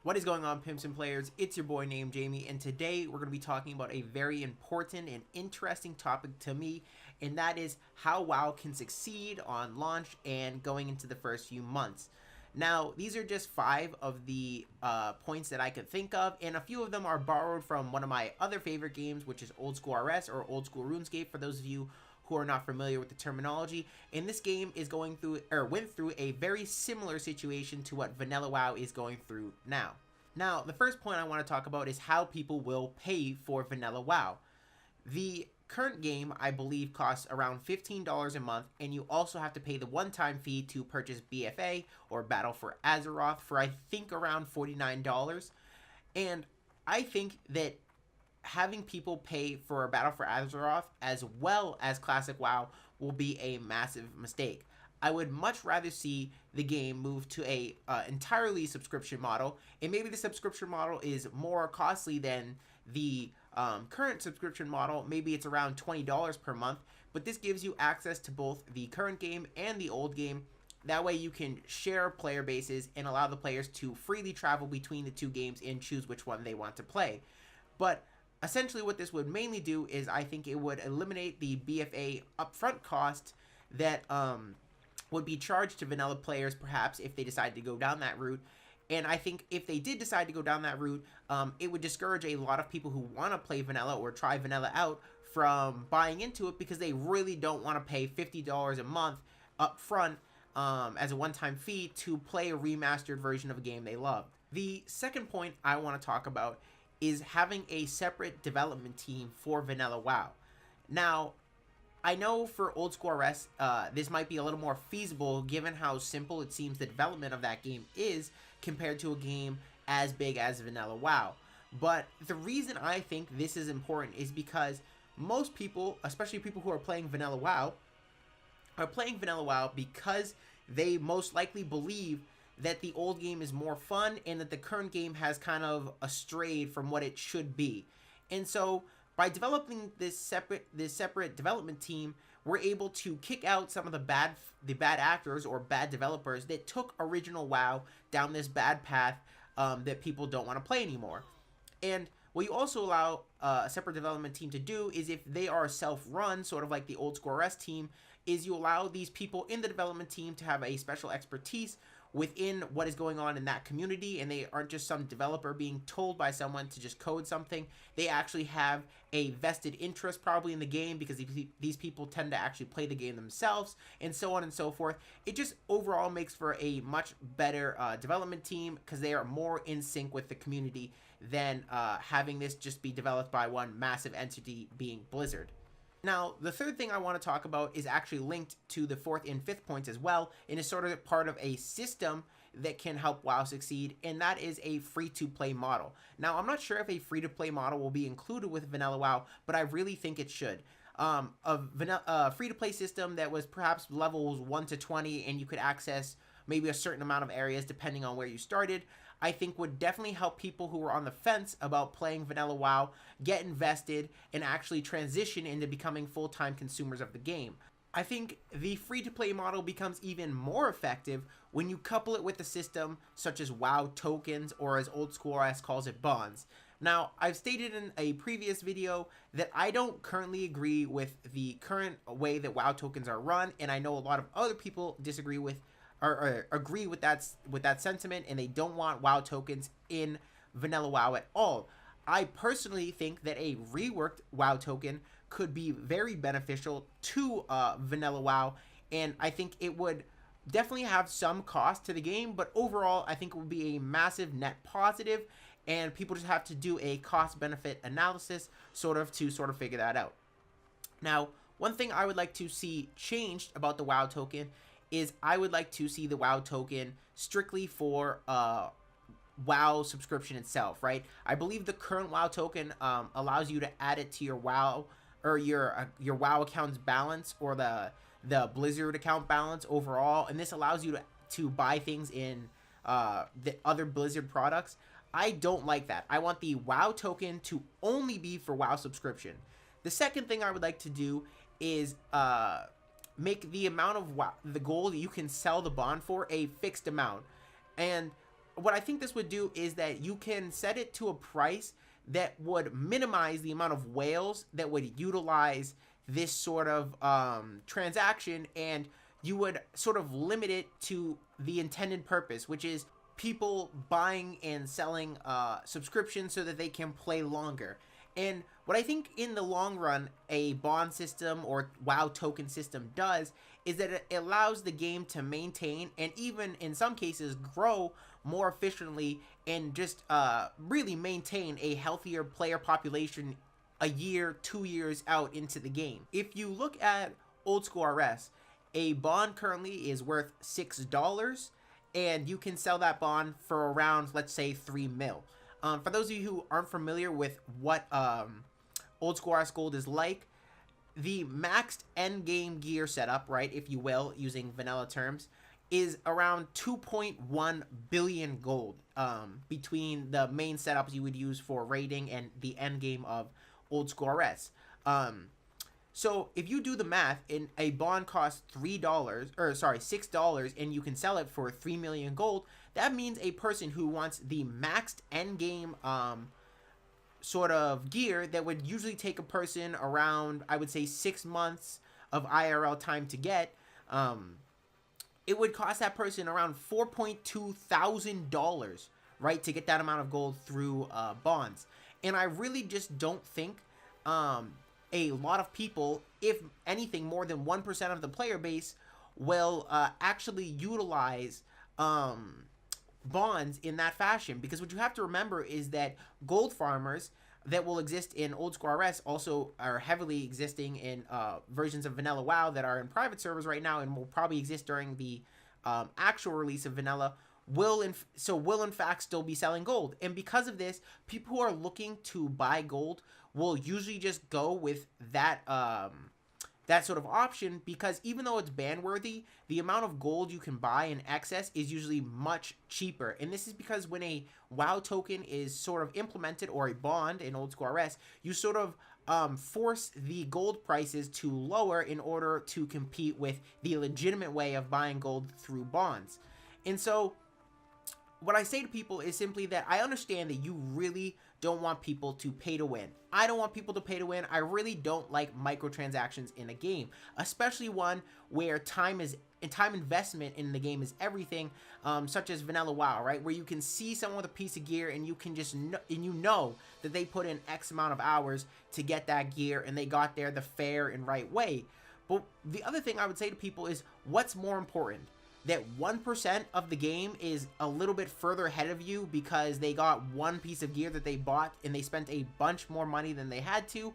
What is going on, pimps and players? It's your boy named Jamie, and today we're going to be talking about a very important and interesting topic to me, and that is how WoW can succeed on launch and going into the first few months. Now, these are just 5 of the points that I could think of, and a few of them are borrowed from one of my other favorite games, which is Old School RS or Old School RuneScape, for those of you who are not familiar with the terminology. And this game is going through, or went through, a very similar situation to what Vanilla WoW is going through now. Now, the first point I want to talk about is how people will pay for Vanilla WoW. The current game, I believe, costs around $15 a month, and you also have to pay the one-time fee to purchase BFA, or Battle for Azeroth, for I think around $49. And I think that having people pay for Battle for Azeroth as well as Classic WoW will be a massive mistake. I would much rather see the game move to a entirely subscription model, and maybe the subscription model is more costly than the current subscription model. Maybe it's around $20 per month, but this gives you access to both the current game and the old game. That way you can share player bases and allow the players to freely travel between the two games and choose which one they want to play. But essentially what this would mainly do is I think it would eliminate the BFA upfront cost that would be charged to vanilla players, perhaps, if they decide to go down that route. And I think if they did decide to go down that route, it would discourage a lot of people who want to play vanilla or try vanilla out from buying into it, because they really don't want to pay $50 a month up front as a one-time fee to play a remastered version of a game they love. The second point I want to talk about is having a separate development team for Vanilla WoW. Now, I know for Old School RS, this might be a little more feasible given how simple it seems the development of that game is compared to a game as big as Vanilla WoW. But the reason I think this is important is because most people, especially people who are playing Vanilla WoW, are playing Vanilla WoW because they most likely believe that the old game is more fun and that the current game has kind of strayed from what it should be. And so by developing this separate development team, we're able to kick out some of the bad actors or bad developers that took original WoW down this bad path that people don't want to play anymore. And what you also allow a separate development team to do is, if they are self-run, sort of like the Old School RS team, is you allow these people in the development team to have a special expertise within what is going on in that community, and they aren't just some developer being told by someone to just code something. They actually have a vested interest probably in the game, because these people tend to actually play the game themselves, and so on and so forth. It just overall makes for a much better development team, because they are more in sync with the community than having this just be developed by one massive entity, being Blizzard. Now, the third thing I want to talk about is actually linked to the fourth and fifth points as well, and is sort of part of a system that can help WoW succeed, and that is a free-to-play model. Now, I'm not sure if a free-to-play model will be included with Vanilla WoW, but I really think it should. A free-to-play system that was perhaps levels 1 to 20, and you could access maybe a certain amount of areas depending on where you started, I think would definitely help people who are on the fence about playing Vanilla WoW get invested and actually transition into becoming full-time consumers of the game. I think the free-to-play model becomes even more effective when you couple it with a system such as WoW tokens, or as Old School RS calls it, bonds. Now, I've stated in a previous video that I don't currently agree with the current way that WoW tokens are run, and I know a lot of other people disagree with or agree with that sentiment, and they don't want WoW tokens in Vanilla WoW at all. I personally think that a reworked WoW token could be very beneficial to Vanilla WoW, and I think it would definitely have some cost to the game, but overall I think it would be a massive net positive, and people just have to do a cost-benefit analysis to figure that out. Now, one thing I would like to see changed about the WoW token is I would like to see the WoW token strictly for WoW subscription itself, right? I believe the current WoW token allows you to add it to your WoW, or your WoW account's balance, or the Blizzard account balance overall, and this allows you to buy things in the other Blizzard products. I don't like that. I want the WoW token to only be for WoW subscription. The second thing I would like to do is make the amount of the gold that you can sell the bond for a fixed amount. And what I think this would do is that you can set it to a price that would minimize the amount of whales that would utilize this sort of transaction, and you would sort of limit it to the intended purpose, which is people buying and selling subscriptions so that they can play longer. And what I think in the long run a bond system or WoW token system does is that it allows the game to maintain and even in some cases grow more efficiently and just really maintain a healthier player population a year, 2 years out into the game. If you look at old school RS, a bond currently is worth $6, and you can sell that bond for around, let's say, 3 mil. For those of you who aren't familiar with what old school RS Gold is like, the maxed end game gear setup, right, if you will, using vanilla terms, is around 2.1 billion gold between the main setups you would use for raiding and the end game of old school RS. So if you do the math, and a bond costs $6, and you can sell it for 3 million gold, that means a person who wants the maxed end game sort of gear that would usually take a person around, I would say, 6 months of IRL time to get, it would cost that person around $4.2 thousand, right, to get that amount of gold through bonds. And I really just don't think a lot of people, if anything, more than 1% of the player base will actually utilize bonds in that fashion. Because what you have to remember is that gold farmers that will exist in old school RS also are heavily existing in versions of vanilla WoW that are in private servers right now and will probably exist during the actual release of vanilla, will in fact still be selling gold. And because of this, people who are looking to buy gold will usually just go with that that sort of option, because even though it's ban worthy, the amount of gold you can buy in excess is usually much cheaper. And this is because when a WoW token is sort of implemented, or a bond in old school RS, you sort of force the gold prices to lower in order to compete with the legitimate way of buying gold through bonds. And so what I say to people is simply that I understand that you really don't want people to pay to win. I don't want people to pay to win. I really don't like microtransactions in a game, especially one where time investment in the game is everything, such as vanilla WoW, right? Where you can see someone with a piece of gear and you can just know that they put in X amount of hours to get that gear and they got there the fair and right way. But the other thing I would say to people is, what's more important? That 1% of the game is a little bit further ahead of you because they got one piece of gear that they bought and they spent a bunch more money than they had to,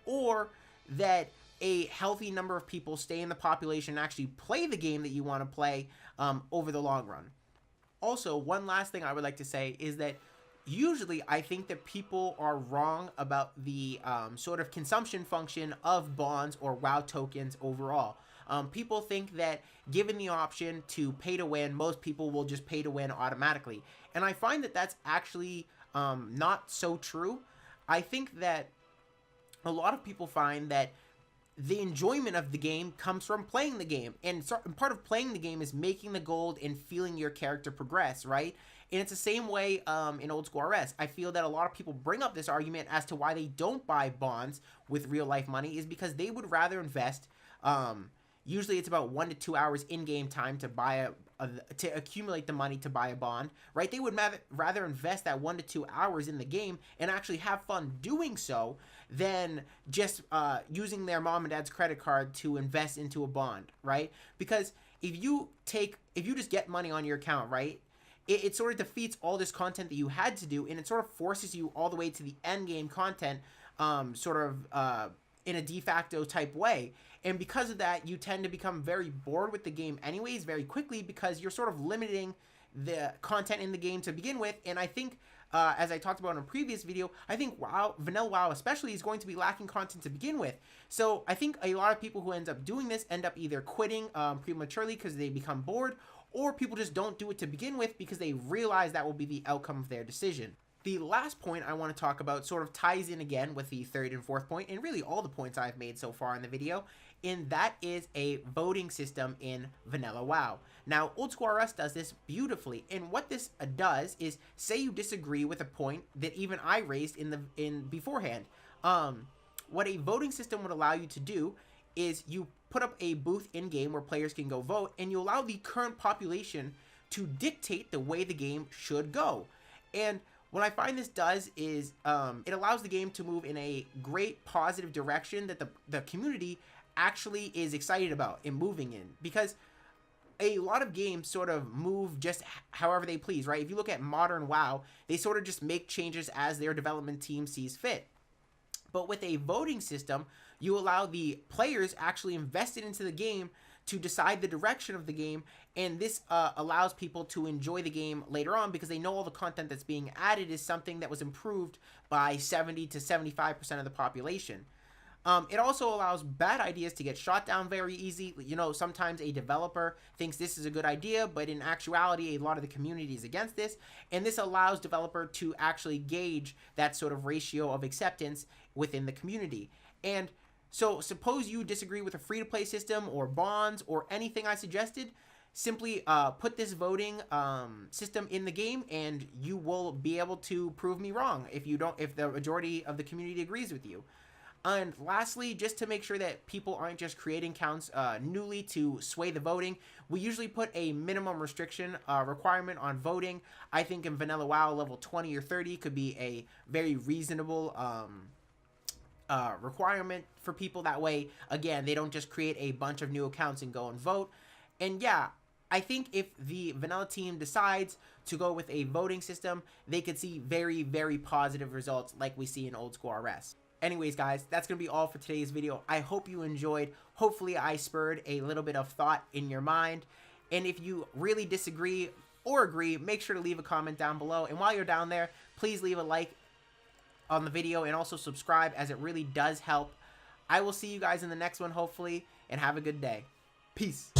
or that a healthy number of people stay in the population and actually play the game that you want to play over the long run. Also, one last thing I would like to say is that usually I think that people are wrong about the sort of consumption function of bonds or WoW tokens overall. People think that given the option to pay to win, most people will just pay to win automatically. And I find that that's actually not so true. I think that a lot of people find that the enjoyment of the game comes from playing the game. And part of playing the game is making the gold and feeling your character progress, right? And it's the same way in old school RS. I feel that a lot of people bring up this argument as to why they don't buy bonds with real life money is because they would rather invest usually it's about 1 to 2 hours in-game time to buy to accumulate the money to buy a bond, right? They would rather invest that 1 to 2 hours in the game and actually have fun doing so than just using their mom and dad's credit card to invest into a bond, right? Because if you just get money on your account, right, it sort of defeats all this content that you had to do, and it sort of forces you all the way to the end game content, in a de facto type way. And because of that, you tend to become very bored with the game anyways very quickly, because you're sort of limiting the content in the game to begin with. And I think, as I talked about in a previous video, I think vanilla WoW especially is going to be lacking content to begin with. So I think a lot of people who end up doing this end up either quitting prematurely because they become bored, or people just don't do it to begin with because they realize that will be the outcome of their decision. The last point I want to talk about sort of ties in again with the third and fourth point, and really all the points I've made so far in the video, and that is a voting system in Vanilla WoW. Now, Old School RS does this beautifully, and what this does is, say you disagree with a point that even I raised in beforehand. What a voting system would allow you to do is you put up a booth in game where players can go vote, and you allow the current population to dictate the way the game should go. And what I find this does is it allows the game to move in a great positive direction that the community actually is excited about and moving in, because a lot of games sort of move just however they please, right? If you look at modern WoW, they sort of just make changes as their development team sees fit. But with a voting system, you allow the players actually invested into the game to decide the direction of the game, and this allows people to enjoy the game later on because they know all the content that's being added is something that was improved by 70 to 75% of the population. It also allows bad ideas to get shot down very easy. You know, sometimes a developer thinks this is a good idea, but in actuality, a lot of the community is against this, and this allows developer to actually gauge that sort of ratio of acceptance within the community. And so suppose you disagree with a free-to-play system or bonds or anything I suggested, simply put this voting system in the game and you will be able to prove me wrong if the majority of the community agrees with you. And lastly, just to make sure that people aren't just creating counts newly to sway the voting, we usually put a minimum restriction requirement on voting. I think in Vanilla WoW, level 20 or 30 could be a very reasonable requirement for people. That way, again, they don't just create a bunch of new accounts and go and vote. And yeah, I think if the Vanilla team decides to go with a voting system, they could see very, very positive results like we see in Old School RS. Anyways, guys, that's going to be all for today's video. I hope you enjoyed. Hopefully, I spurred a little bit of thought in your mind. And if you really disagree or agree, make sure to leave a comment down below. And while you're down there, please leave a like on the video and also subscribe, as it really does help. I will see you guys in the next one, hopefully, and have a good day. Peace.